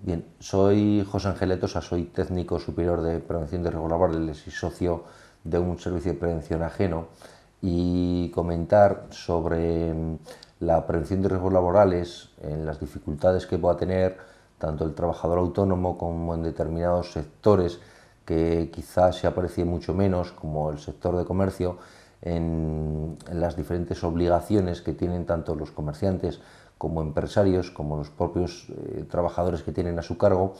Bien, soy José Ángel Etosa, soy técnico superior de prevención de riesgos laborales y socio de un servicio de prevención ajeno, y comentar sobre la prevención de riesgos laborales, en las dificultades que pueda tener tanto el trabajador autónomo como en determinados sectores que quizás se aprecie mucho menos, como el sector de comercio, en las diferentes obligaciones que tienen tanto los comerciantes como empresarios, como los propios trabajadores que tienen a su cargo,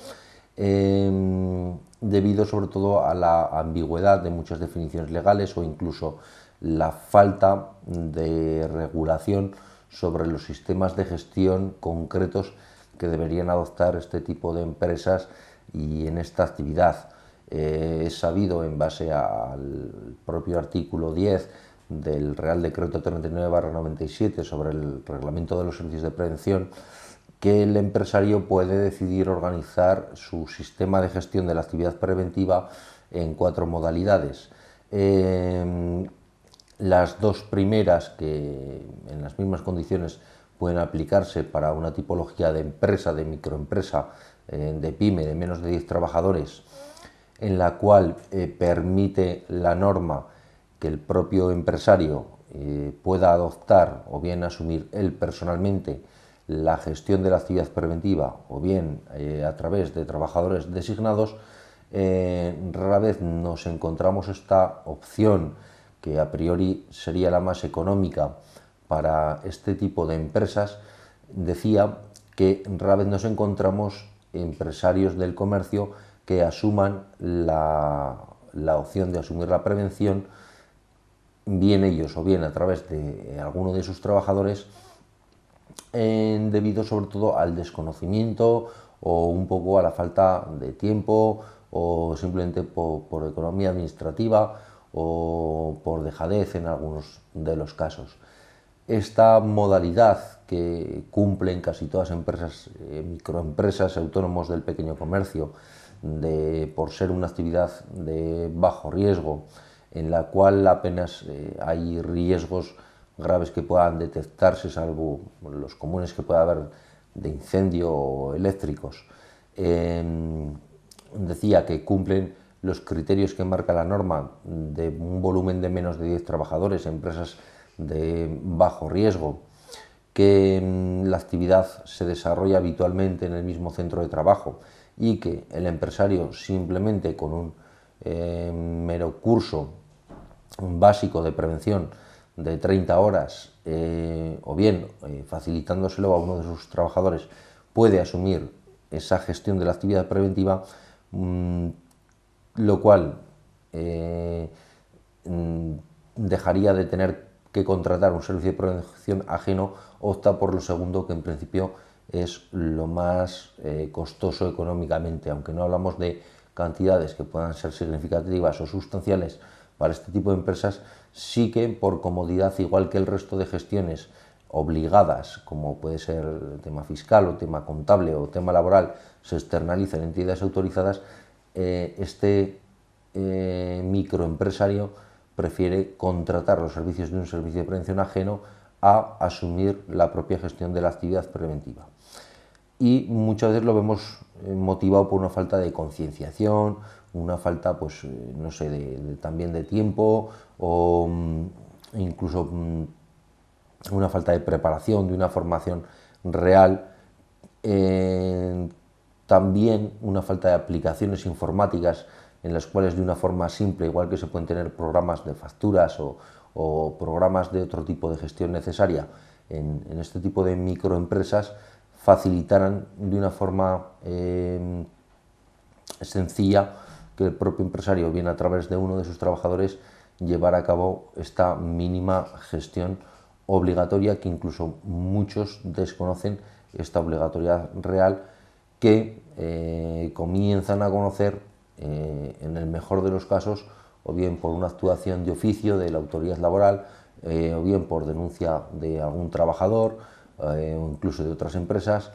debido sobre todo a la ambigüedad de muchas definiciones legales o incluso la falta de regulación sobre los sistemas de gestión concretos que deberían adoptar este tipo de empresas y en esta actividad. Es sabido, en base al propio artículo 10 del Real Decreto 39/97 sobre el reglamento de los servicios de prevención, que el empresario puede decidir organizar su sistema de gestión de la actividad preventiva en 4 modalidades. Las dos primeras, que en las mismas condiciones pueden aplicarse para una tipología de empresa, de microempresa, de pyme, de menos de 10 trabajadores, en la cual permite la norma que el propio empresario pueda adoptar o bien asumir él personalmente la gestión de la actividad preventiva o bien a través de trabajadores designados. Rara vez nos encontramos esta opción, que a priori sería la más económica para este tipo de empresas. Decía que rara vez nos encontramos empresarios del comercio que asuman la opción de asumir la prevención, bien ellos o bien a través de alguno de sus trabajadores, debido sobre todo al desconocimiento o un poco a la falta de tiempo, o simplemente por economía administrativa o por dejadez en algunos de los casos. Esta modalidad, que cumplen casi todas las empresas, microempresas, autónomos del pequeño comercio, por ser una actividad de bajo riesgo, en la cual apenas hay riesgos graves que puedan detectarse, salvo los comunes que pueda haber de incendio o eléctricos. Decía que cumplen los criterios que marca la norma de un volumen de menos de 10 trabajadores, empresas de bajo riesgo, que la actividad se desarrolla habitualmente en el mismo centro de trabajo y que el empresario, simplemente con un mero curso básico de prevención de 30 horas, o bien facilitándoselo a uno de sus trabajadores, puede asumir esa gestión de la actividad preventiva, lo cual dejaría de tener que contratar un servicio de prevención ajeno. Opta por lo segundo, que en principio es lo más costoso económicamente, aunque no hablamos de cantidades que puedan ser significativas o sustanciales para este tipo de empresas. Sí que por comodidad, igual que el resto de gestiones obligadas, como puede ser el tema fiscal o tema contable o tema laboral, se externaliza en entidades autorizadas, este microempresario prefiere contratar los servicios de un servicio de prevención ajeno a asumir la propia gestión de la actividad preventiva. Y muchas veces lo vemos motivado por una falta de concienciación, una falta, pues, no sé, también de tiempo, o incluso una falta de preparación, de una formación real. También una falta de aplicaciones informáticas en las cuales, de una forma simple, igual que se pueden tener programas de facturas o programas de otro tipo de gestión necesaria en este tipo de microempresas, facilitaran de una forma sencilla que el propio empresario, bien a través de uno de sus trabajadores, llevara a cabo esta mínima gestión obligatoria, que incluso muchos desconocen esta obligatoriedad real, que comienzan a conocer en el mejor de los casos, o bien por una actuación de oficio de la autoridad laboral, o bien por denuncia de algún trabajador, o incluso de otras empresas,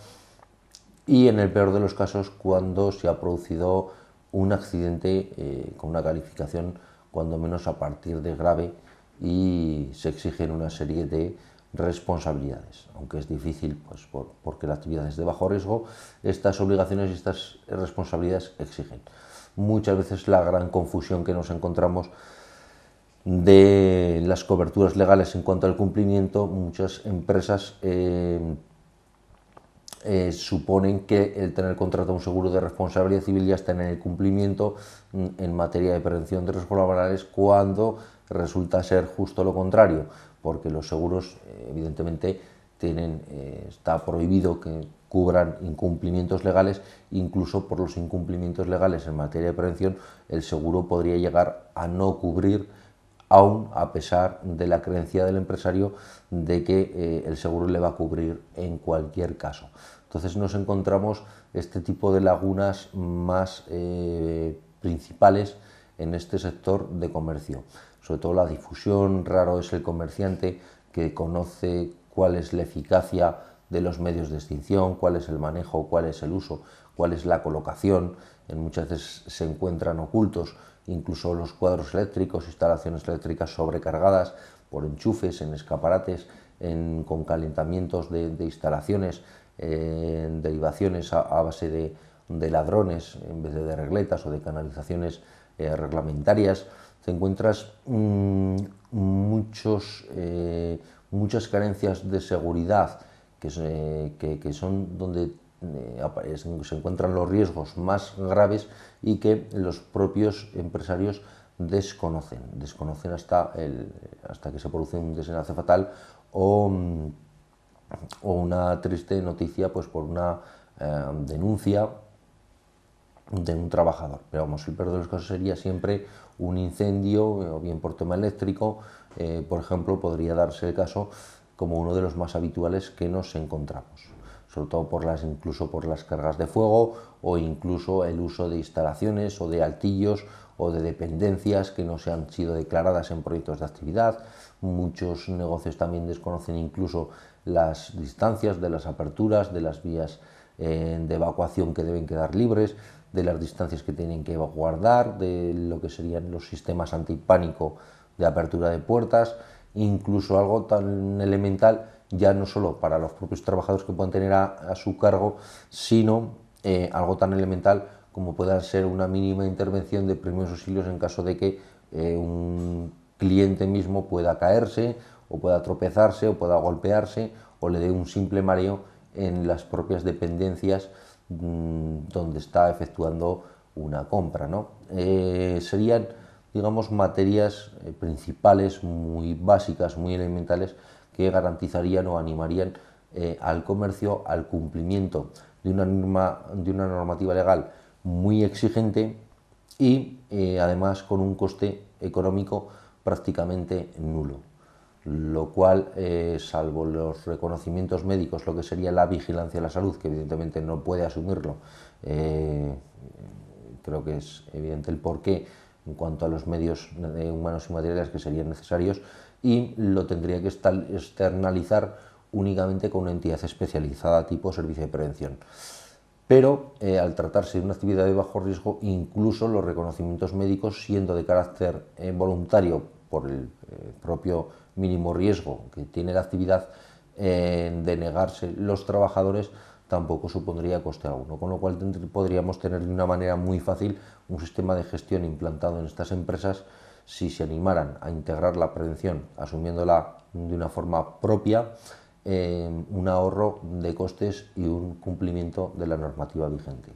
y en el peor de los casos cuando se ha producido un accidente con una calificación cuando menos a partir de grave, y se exigen una serie de responsabilidades. Aunque es difícil, pues porque la actividad es de bajo riesgo, estas obligaciones y estas responsabilidades exigen. Muchas veces la gran confusión que nos encontramos de las coberturas legales en cuanto al cumplimiento, muchas empresas suponen que el tener contratado un seguro de responsabilidad civil ya está en el cumplimiento en materia de prevención de riesgos laborales, cuando resulta ser justo lo contrario, porque los seguros evidentemente está prohibido que cubran incumplimientos legales. Incluso por los incumplimientos legales en materia de prevención, el seguro podría llegar a no cubrir, aún a pesar de la creencia del empresario de que el seguro le va a cubrir en cualquier caso. Entonces nos encontramos este tipo de lagunas más principales en este sector de comercio. Sobre todo la difusión. Raro es el comerciante que conoce cuál es la eficacia de los medios de extinción, cuál es el manejo, cuál es el uso, cuál es la colocación. Muchas veces se encuentran ocultos incluso los cuadros eléctricos, instalaciones eléctricas sobrecargadas por enchufes en escaparates, con calentamientos de instalaciones, derivaciones a base de ladrones en vez de regletas, o de canalizaciones reglamentarias. Te encuentras muchas carencias de seguridad que son donde se encuentran los riesgos más graves, y que los propios empresarios desconocen hasta que se produce un desenlace fatal o una triste noticia, pues por una denuncia de un trabajador. Pero vamos, el peor de los casos sería siempre un incendio, o bien por tema eléctrico. Por ejemplo, podría darse el caso como uno de los más habituales que nos encontramos, sobre todo incluso por las cargas de fuego, o incluso el uso de instalaciones o de altillos o de dependencias que no se han sido declaradas en proyectos de actividad. Muchos negocios también desconocen incluso las distancias de las aperturas, de las vías de evacuación que deben quedar libres, de las distancias que tienen que guardar, de lo que serían los sistemas antipánico de apertura de puertas. Incluso algo tan elemental, ya no solo para los propios trabajadores que puedan tener a su cargo, sino algo tan elemental como pueda ser una mínima intervención de primeros auxilios en caso de que un cliente mismo pueda caerse, o pueda tropezarse, o pueda golpearse, o le dé un simple mareo en las propias dependencias donde está efectuando una compra, ¿no? Serían, digamos, materias principales, muy básicas, muy elementales, que garantizarían o animarían al comercio al cumplimiento de una normativa legal muy exigente, y además con un coste económico prácticamente nulo, lo cual, salvo los reconocimientos médicos, lo que sería la vigilancia de la salud, que evidentemente no puede asumirlo, creo que es evidente el porqué en cuanto a los medios humanos y materiales que serían necesarios, y lo tendría que externalizar únicamente con una entidad especializada tipo servicio de prevención. Pero al tratarse de una actividad de bajo riesgo, incluso los reconocimientos médicos, siendo de carácter voluntario por el propio mínimo riesgo que tiene la actividad, de negarse los trabajadores, tampoco supondría coste alguno, con lo cual podríamos tener de una manera muy fácil un sistema de gestión implantado en estas empresas, si se animaran a integrar la prevención asumiéndola de una forma propia, un ahorro de costes y un cumplimiento de la normativa vigente.